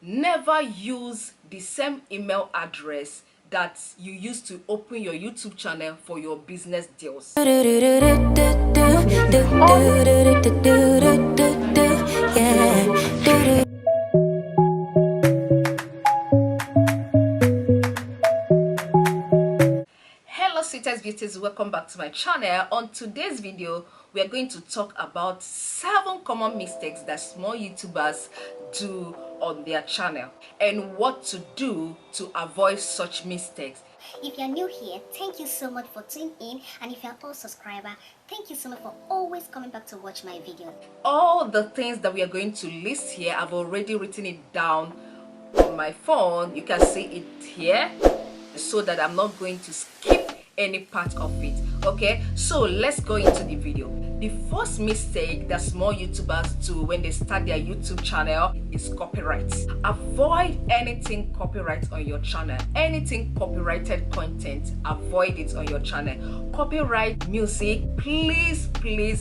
Never use the same email address that you use to open your YouTube channel for your business deals. Hello SweetexBeauties, welcome back to my channel. On today's video, we are going to talk about 7 common mistakes that small YouTubers do on their channel and what to do to avoid such mistakes. If you're new here, thank you so much for tuning in, and if you're an old subscriber, thank you so much for always coming back to watch my videos. All the things that we are going to list here, I've already written it down on my phone. You can see it here so that I'm not going to skip any part of it. Okay, so let's go into the video. The first mistake that small YouTubers do when they start their YouTube channel is copyright. Avoid anything copyright on your channel. Anything copyrighted content, avoid it on your channel. Copyright music, please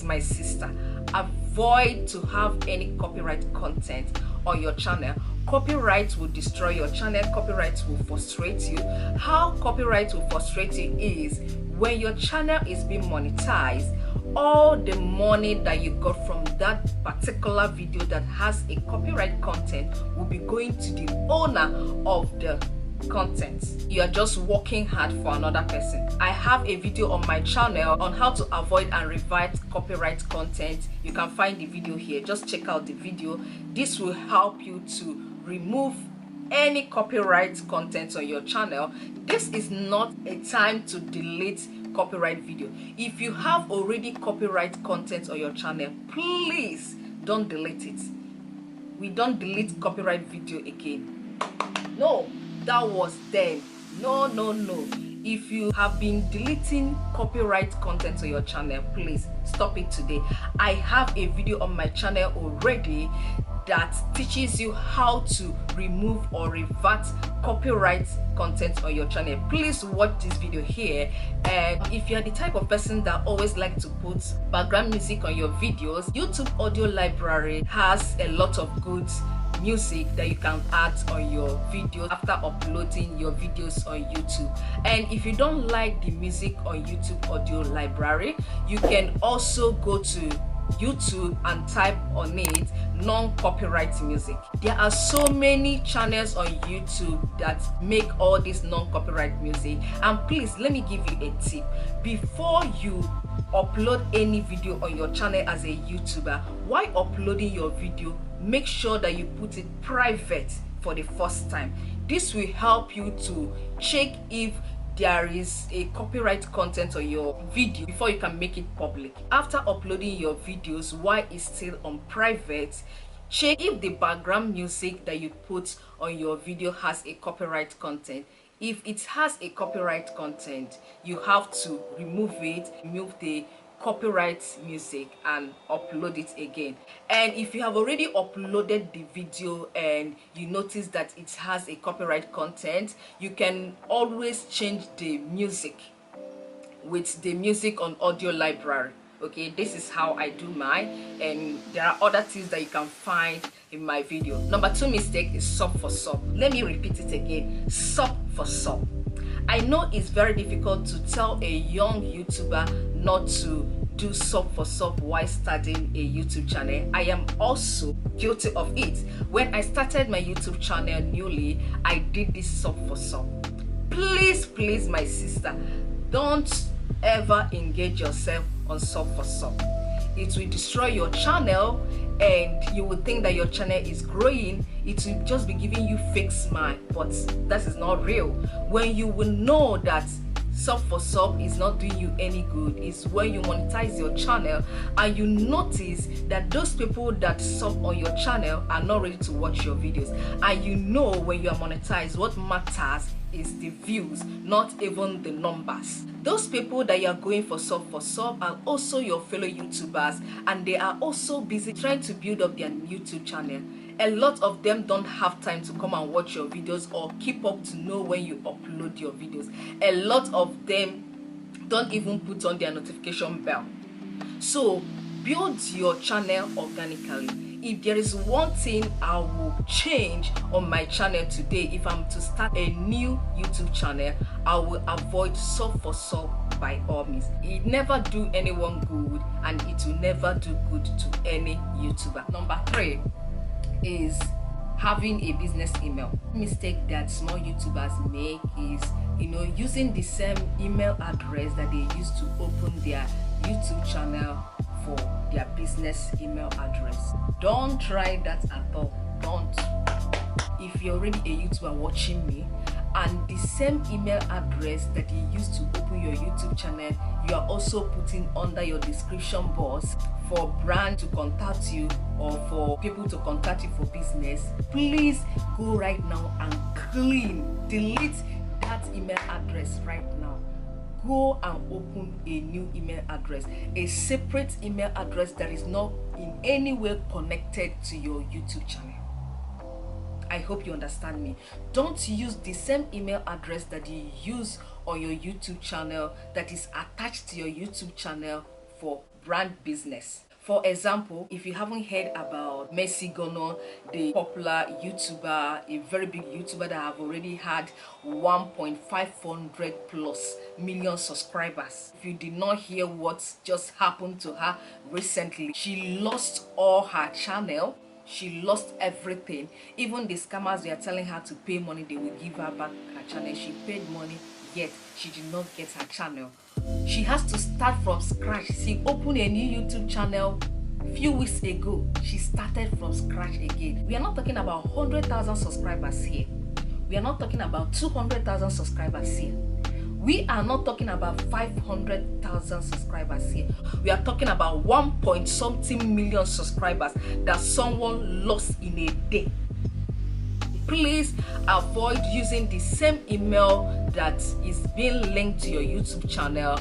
my sister, avoid to have any copyright content on your channel. Copyright will destroy your channel. Copyright will frustrate you. How copyright will frustrate you is when your channel is being monetized, all the money that you got from that particular video that has a copyright content will be going to the owner of the content. You are just working hard for another person. I have a video on my channel on how to avoid and revert copyright content. You can find the video here. Just check out the video. This will help you to remove any copyright content on your channel. This is not a time to delete copyright video. If you have already copyright content on your channel, please don't delete it. We don't delete copyright video again. No, that was then. No. If you have been deleting copyright content on your channel, please stop it today. I have a video on my channel already that teaches you how to remove or revert copyright content on your channel. Please watch this video here. And if you're the type of person that always like to put background music on your videos, YouTube audio library has a lot of good music that you can add on your videos after uploading your videos on YouTube. And if you don't like the music on YouTube audio library, you can also go to YouTube and type on it non-copyright music. There are so many channels on YouTube that make all this non-copyright music. And please, let me give you a tip. Before you upload any video on your channel as a YouTuber, while uploading your video, make sure that you put it private for the first time. This will help you to check if there is a copyright content on your video before you can make it public. After uploading your videos while it's still on private, check if the background music that you put on your video has a copyright content. If it has a copyright content, you have to remove it, remove the copyright music and upload it again. And if you have already uploaded the video and you notice that it has a copyright content, you can always change the music with the music on audio library. Okay, this is how I do mine, and there are other things that you can find in my video. Number 2 mistake is sub for sub. Let me repeat it again. Sub for sub. I know it's very difficult to tell a young YouTuber not to do sub for sub while starting a YouTube channel. I am also guilty of it. When I started my YouTube channel newly, I did this sub for sub. Please my sister, don't ever engage yourself on sub for sub. It will destroy your channel and you will think that your channel is growing. It will just be giving you fake smile, but that is not real. When you will know that sub for sub is not doing you any good is when you monetize your channel and you notice that those people that sub on your channel are not ready to watch your videos. And you know when you are monetized, what matters is the views, not even the numbers. Those people that you are going for sub are also your fellow YouTubers, and they are also busy trying to build up their YouTube channel. A lot of them don't have time to come and watch your videos or keep up to know when you upload your videos. A lot of them don't even put on their notification bell. So build your channel organically. If there is one thing I will change on my channel today, if I'm to start a new YouTube channel, I will avoid soft for soft by all means. It never do anyone good, and it will never do good to any YouTuber. Number 3 is having a business email. Mistake that small YouTubers make is, using the same email address that they use to open their YouTube channel for their business email address. Don't try that at all. Don't. If you're already a YouTuber watching me, and the same email address that you use to open your YouTube channel, you are also putting under your description box for brand to contact you or for people to contact you for business, please go right now and delete that email address right now. Go and open a new email address, a separate email address that is not in any way connected to your YouTube channel. I hope you understand me. Don't use the same email address that you use on your YouTube channel that is attached to your YouTube channel for brand business. For example, if you haven't heard about Messi Gono, the popular YouTuber, a very big YouTuber that have already had 1.500 plus million subscribers. If you did not hear what just happened to her recently, she lost all her channel. She lost everything. Even the scammers, they are telling her to pay money, they will give her back her channel. She paid money, yet she did not get her channel. She has to start from scratch. She opened a new YouTube channel a few weeks ago. She started from scratch again. We are not talking about 100,000 subscribers here. We are not talking about 200,000 subscribers here. We are not talking about 500,000 subscribers here. We are talking about 1.something million subscribers that someone lost in a day. Please avoid using the same email that is being linked to your YouTube channel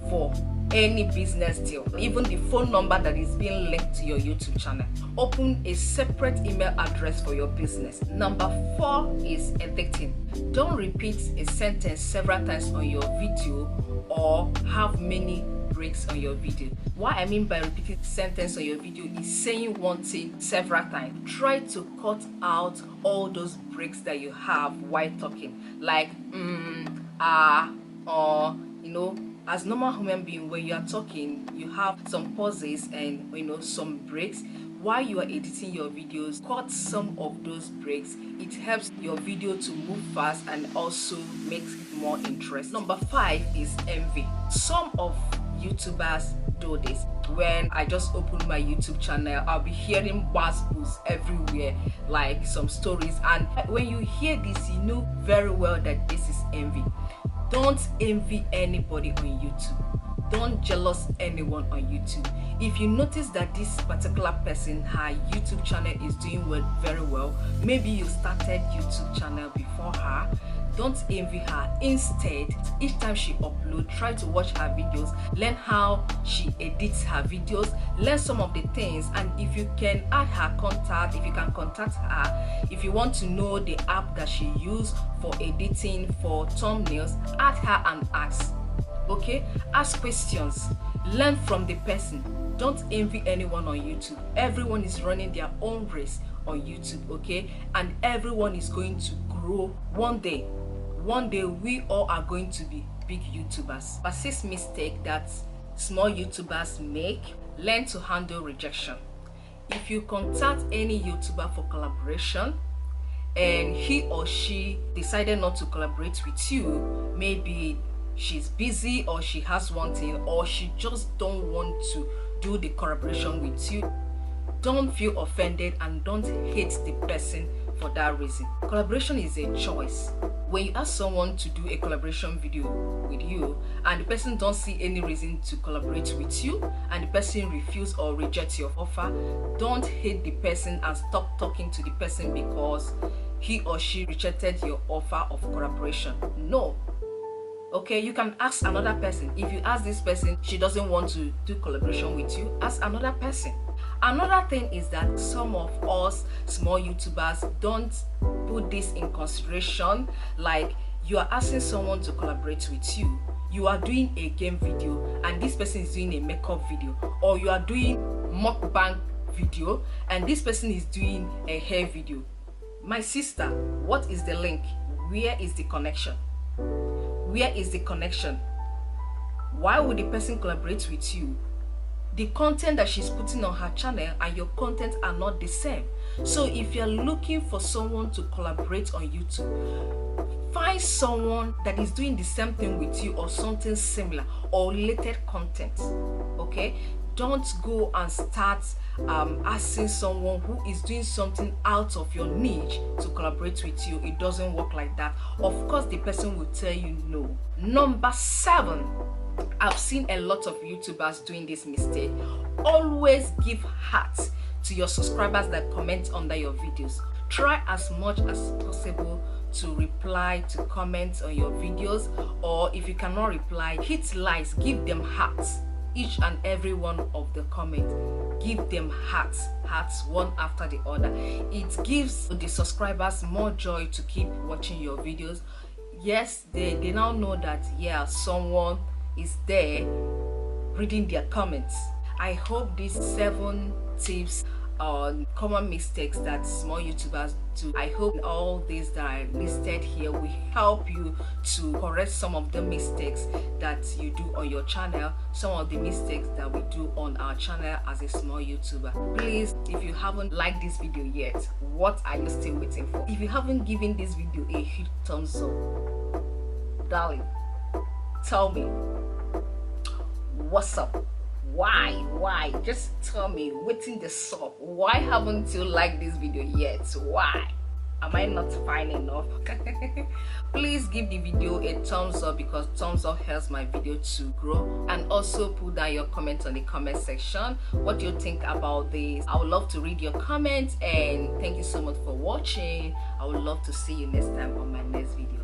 for any business deal, even the phone number that is being linked to your YouTube channel. Open a separate email address for your business. Number 4 is editing. Don't repeat a sentence several times on your video or have many breaks on your video. What I mean by repeating sentence on your video is saying one thing several times. Try to cut out all those breaks that you have while talking, like as normal human being, when you are talking, you have some pauses and some breaks. While you are editing your videos, cut some of those breaks. It helps your video to move fast and also makes it more interesting. Number 5 is envy. Some of YouTubers do this. When I just open my YouTube channel, I'll be hearing buzz everywhere, like some stories, and when you hear this, you know very well that this is envy. Don't envy anybody on YouTube. Don't jealous anyone on YouTube. If you notice that this particular person, her YouTube channel is doing very well, maybe you started YouTube channel before her, don't envy her. Instead, each time she uploads, try to watch her videos, learn how she edits her videos, learn some of the things, and if you can add her contact, if you can contact her, if you want to know the app that she uses for editing, for thumbnails, add her and ask. Okay, ask questions, learn from the person. Don't envy anyone on YouTube. Everyone is running their own race on YouTube, okay, and everyone is going to grow one day. One day we all are going to be big YouTubers. But 6th mistake that small YouTubers make: learn to handle rejection. If you contact any YouTuber for collaboration and he or she decided not to collaborate with you, maybe she's busy or she has one thing or she just don't want to do the collaboration with you, don't feel offended and don't hate the person for that reason. Collaboration is a choice. When you ask someone to do a collaboration video with you and the person don't see any reason to collaborate with you and the person refuse or reject your offer, don't hate the person and stop talking to the person because he or she rejected your offer of collaboration. No. Okay, you can ask another person. If you ask this person, she doesn't want to do collaboration with you, ask another person. Another thing is that some of us small YouTubers don't put this in consideration. Like, you are asking someone to collaborate with you, you are doing a game video and this person is doing a makeup video, or you are doing mukbang video and this person is doing a hair video. My sister, what is the link? Where is the connection? Where is the connection? Why would the person collaborate with you? The content that she's putting on her channel and your content are not the same. So if you're looking for someone to collaborate on YouTube, find someone that is doing the same thing with you or something similar or related content. Okay, don't go and start asking someone who is doing something out of your niche to collaborate with you. It doesn't work like that. Of course the person will tell you no. Number 7, I've seen a lot of YouTubers doing this mistake. Always give hearts to your subscribers that comment under your videos. Try as much as possible to reply to comments on your videos, or if you cannot reply, hit likes, give them hearts. Each and every one of the comments, give them hearts one after the other. It gives the subscribers more joy to keep watching your videos. Yes, they now know that, yeah, someone is there reading their comments. I hope these 7 tips on common mistakes that small YouTubers do, I hope all these that I listed here will help you to correct some of the mistakes that you do on your channel, some of the mistakes that we do on our channel as a small YouTuber. Please, if you haven't liked this video yet, what are you still waiting for? If you haven't given this video a huge thumbs up, darling, tell me what's up. Why? Just tell me, waiting the sub. Why haven't you liked this video yet? Why? Am I not fine enough? Please give the video a thumbs up, because thumbs up helps my video to grow. And also put down your comments on the comment section. What do you think about this? I would love to read your comments, and thank you so much for watching. I would love to see you next time on my next video.